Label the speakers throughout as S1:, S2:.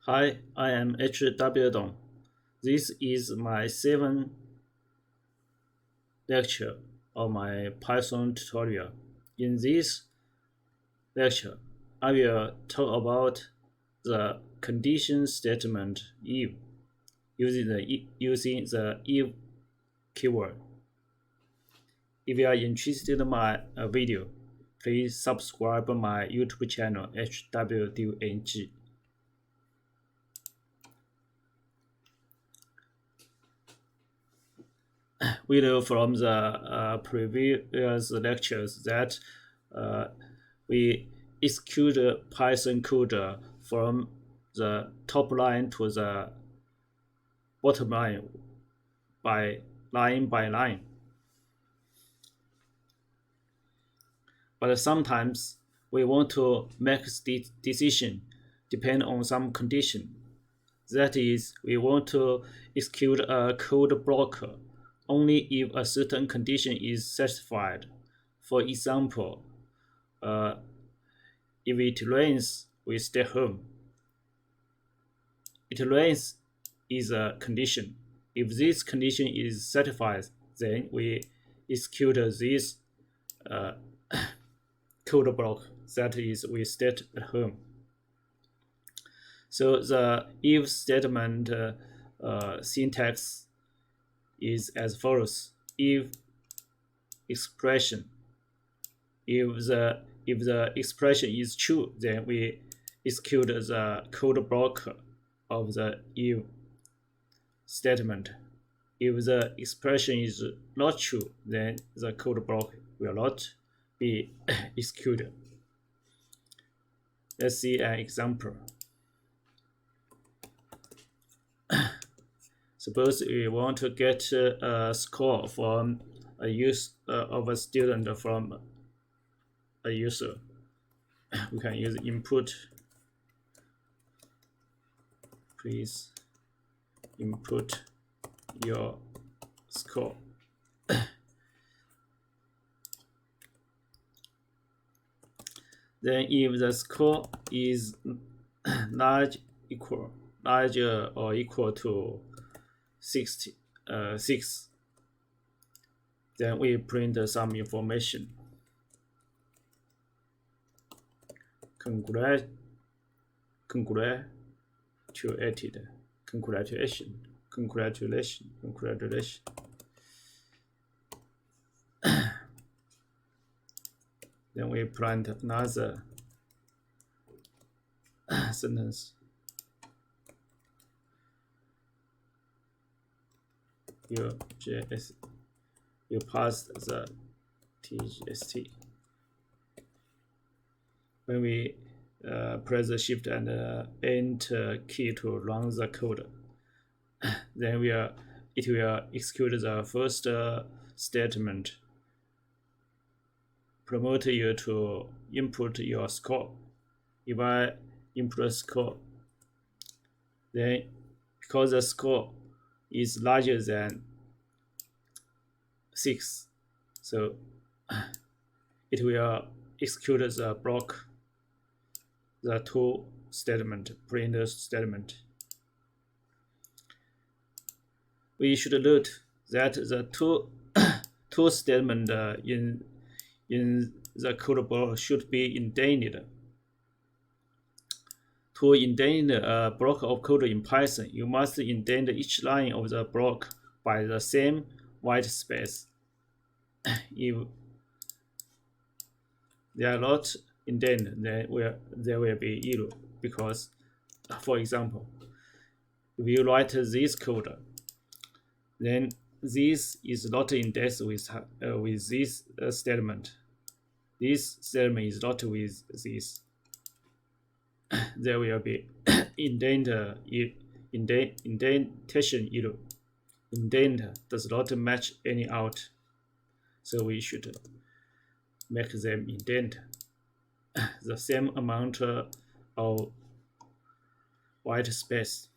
S1: Hi, I am H.W. Dong. This is my 7th lecture of my Python tutorial. In this lecture, I will talk about the condition statement if using the if keyword. If you are interested in my video, please subscribe my YouTube channel HWDNG. We know from the previous lectures that we execute Python code from the top line to the bottom line by line. But sometimes we want to make the decision depend on some condition. That is, we want to execute a code block only if a certain condition is satisfied. For example, if it rains, we stay home. It rains is a condition. If this condition is satisfied, then we execute this code block. That is, we stay at home. So the if statement syntax is as follows: if expression, if the expression is true, then we execute the code block of the if statement. If the expression is not true, then the code block will not be executed. Let's see an example. Suppose we want to get a score from a use of a student from a user. We can use input. Please input your score. Then if the score is larger or equal to 6, then we print some information. Congratulations. Then we print another sentence. You passed the TGST. When we press the Shift and Enter key to run the code, then it will execute the first statement, promote you to input your score. If I input score, then because the score is larger than 6, so it will execute the block, the to statement, print statement. We should note that the to statement in the code block should be indented. To indent a block of code in Python, you must indent each line of the block by the same whitespace. If they are not indented, then there will be error. Because, for example, if you write this code, then this is not indented with this statement. This statement is not with this. There will be indentation error. Indent does not match any out, so we should make them indent the same amount of white space.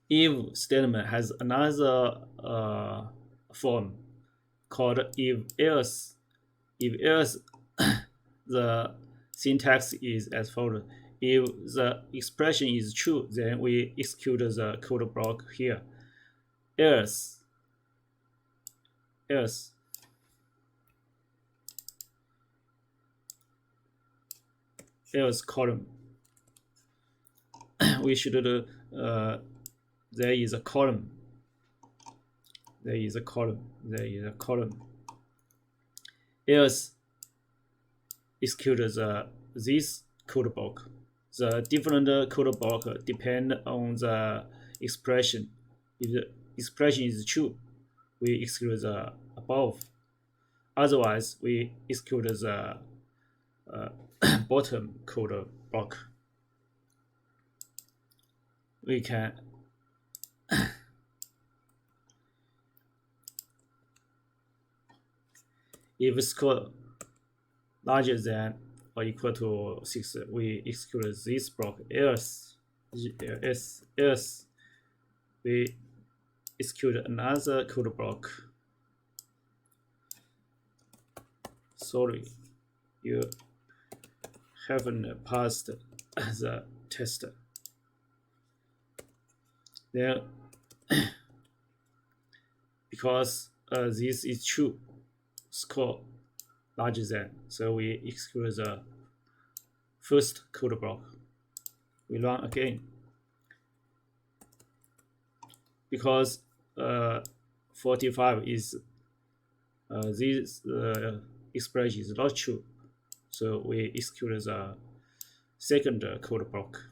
S1: If statement has another form called if else If else, the syntax is as follows. If the expression is true, then we execute the code block here. Else, else, else column. We should there is a column. There is a column. There is a column. Else execute this code block. The different code block depend on the expression. If the expression is true, we execute the above. Otherwise, we execute the bottom code block. We can if score larger than or equal to 6, we execute this block. Else we execute another code block. Sorry, you haven't passed the test. Then, because this is true, score larger than, so we execute the first code block. We run again. Because 45 is this expression is not true, so we execute the second code block.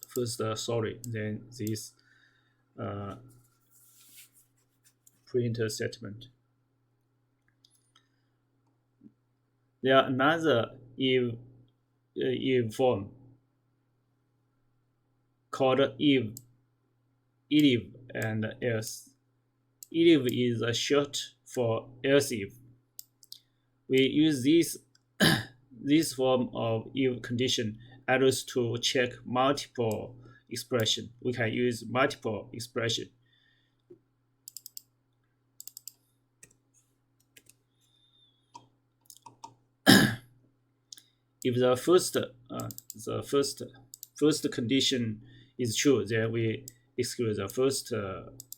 S1: First, sorry, then this print statement. There are another if form called elif and else. Elif is a short for else if. We use this form of if condition address to check multiple expression. We can use multiple expression. If the first condition is true, then we execute the first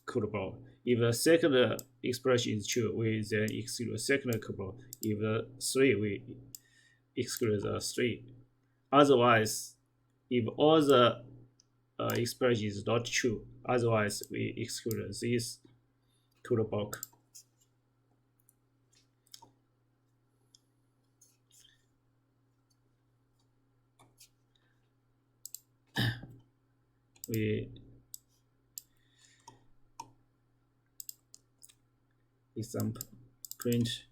S1: code block. If the second expression is true, we then execute the second code block. If the 3, we execute the 3. Otherwise, if all the expression is not true, otherwise we execute this code block. We example print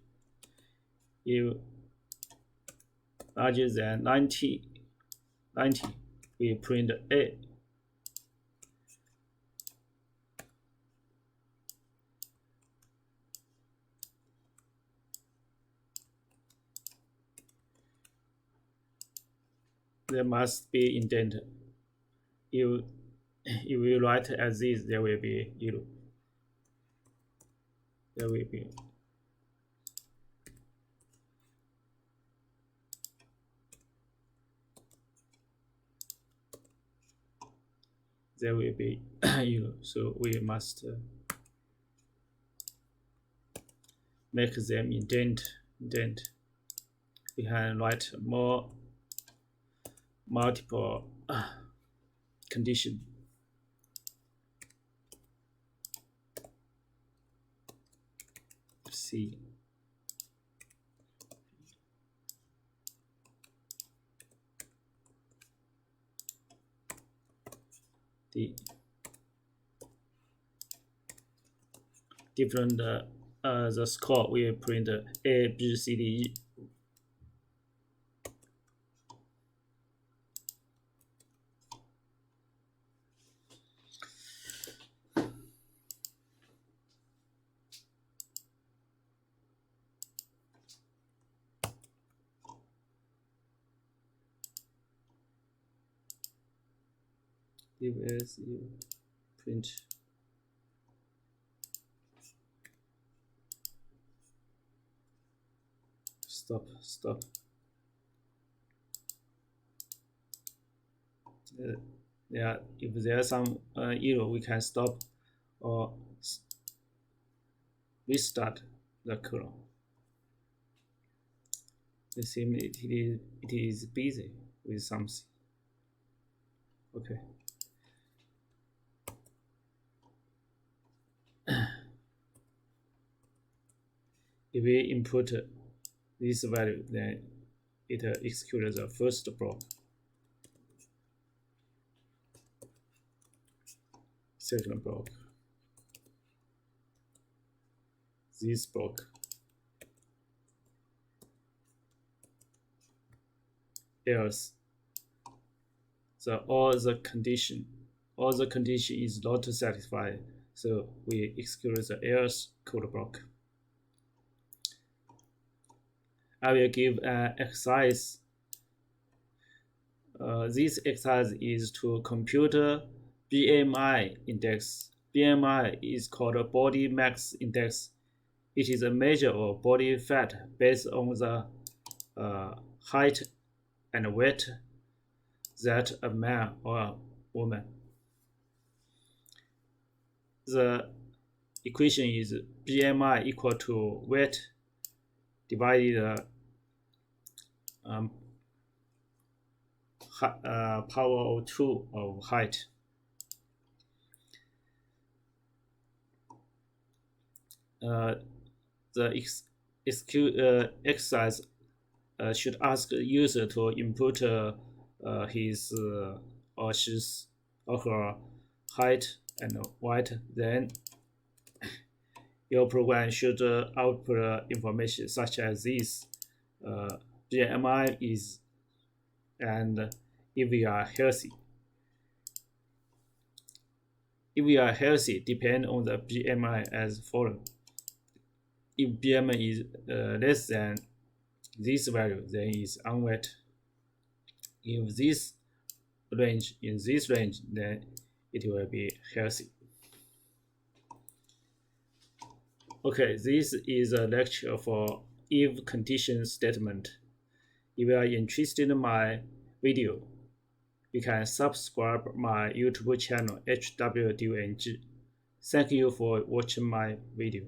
S1: if larger than 90, we print A. There must be indent. If we write as this, there will be zero. There will be zero. So we must make them indent. We can write multiple condition. C. D. Different the score we print A, B, C, D, E. If as you print Stop. Yeah, if there's some error, we can stop or restart the clone. It seems it is busy with something. Okay. If we input this value, then it executes the first block, second block, this block, else all the condition is not satisfied, so we execute the else code block. I will give an exercise. This exercise is to compute BMI index. BMI is called body mass index. It is a measure of body fat based on the height and weight that a man or a woman. The equation is BMI equal to weight divided power of 2 of height. The exercise should ask the user to input his or her height and weight. Then your program should output information such as this: BMI is, and if we are healthy. If we are healthy, depend on the BMI as follows. If BMI is less than this value, then it's unweight. If this range in this range, then it will be healthy. Okay, this is a lecture for if condition statement. If you are interested in my video, you can subscribe my YouTube channel HWDNG. Thank you for watching my video.